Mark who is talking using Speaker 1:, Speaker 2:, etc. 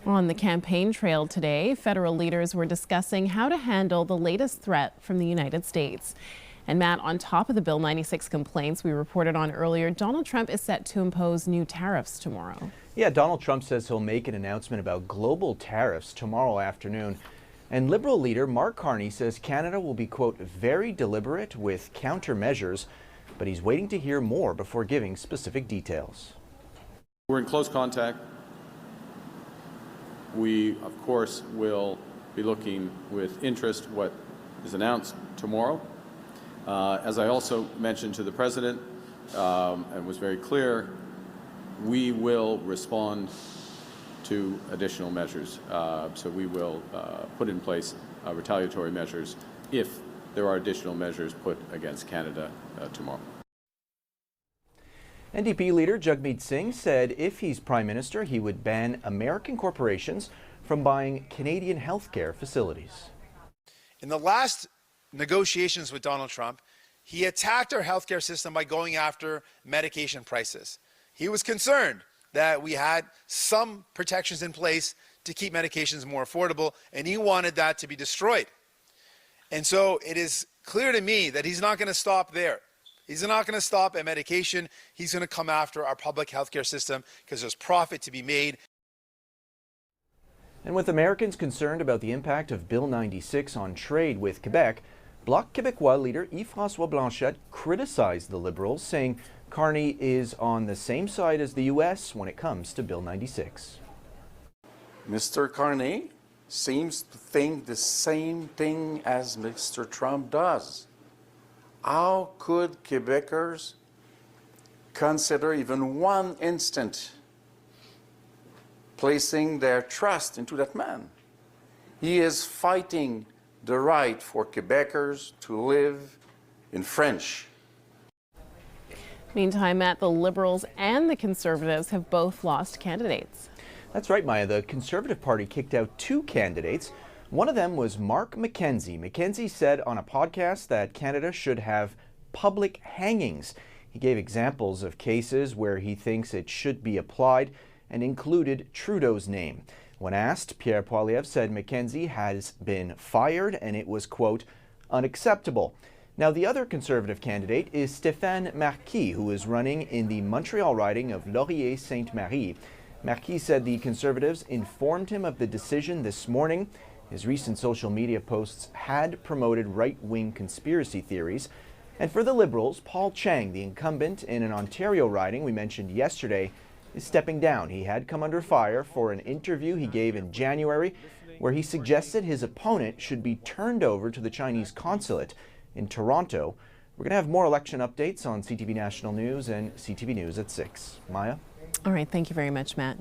Speaker 1: On the campaign trail today, federal leaders were discussing how to handle the latest threat from the United States. And Matt, on top of the Bill 96 complaints we reported on earlier, Donald Trump is set to impose new tariffs tomorrow.
Speaker 2: Yeah, Donald Trump says he'll make an announcement about global tariffs tomorrow afternoon. And Liberal leader Mark Carney says Canada will be, quote, very deliberate with countermeasures, but he's waiting to hear more before giving specific details.
Speaker 3: We're in close contact. We, of course, will be looking with interest what is announced tomorrow. As I also mentioned to the President and was very clear, we will respond to additional measures. So we will put in place retaliatory measures if there are additional measures put against Canada tomorrow.
Speaker 2: NDP leader Jagmeet Singh said if he's Prime Minister, he would ban American corporations from buying Canadian healthcare facilities.
Speaker 4: In the last negotiations with Donald Trump, he attacked our healthcare system by going after medication prices. He was concerned that we had some protections in place to keep medications more affordable, and he wanted that to be destroyed. And so it is clear to me that he's not going to stop there. He's not going to stop at medication. He's going to come after our public healthcare system because there's profit to be made.
Speaker 2: And with Americans concerned about the impact of Bill 96 on trade with Quebec, Bloc Québécois leader Yves-François Blanchet criticized the Liberals, saying Carney is on the same side as the U.S. when it comes to Bill 96.
Speaker 5: Mr. Carney seems to think the same thing as Mr. Trump does. How could Quebecers consider even one instant placing their trust into that man? He is fighting the right for Quebecers to live in French.
Speaker 1: Meantime, Matt, the Liberals and the Conservatives have both lost candidates.
Speaker 2: That's right, Maya. The Conservative Party kicked out two candidates. One of them was Mark McKenzie. McKenzie said on a podcast that Canada should have public hangings. He gave examples of cases where he thinks it should be applied and included Trudeau's name. When asked, Pierre Poilievre said McKenzie has been fired and it was, quote, unacceptable. Now, the other Conservative candidate is Stéphane Marquis, who is running in the Montreal riding of Laurier-Sainte-Marie. Marquis said the Conservatives informed him of the decision this morning. His recent social media posts had promoted right-wing conspiracy theories. And for the Liberals, Paul Chang, the incumbent in an Ontario riding we mentioned yesterday, is stepping down. He had come under fire for an interview he gave in January where he suggested his opponent should be turned over to the Chinese consulate in Toronto. We're going to have more election updates on CTV National News and CTV News at 6. Maya?
Speaker 1: All right. Thank you very much, Matt.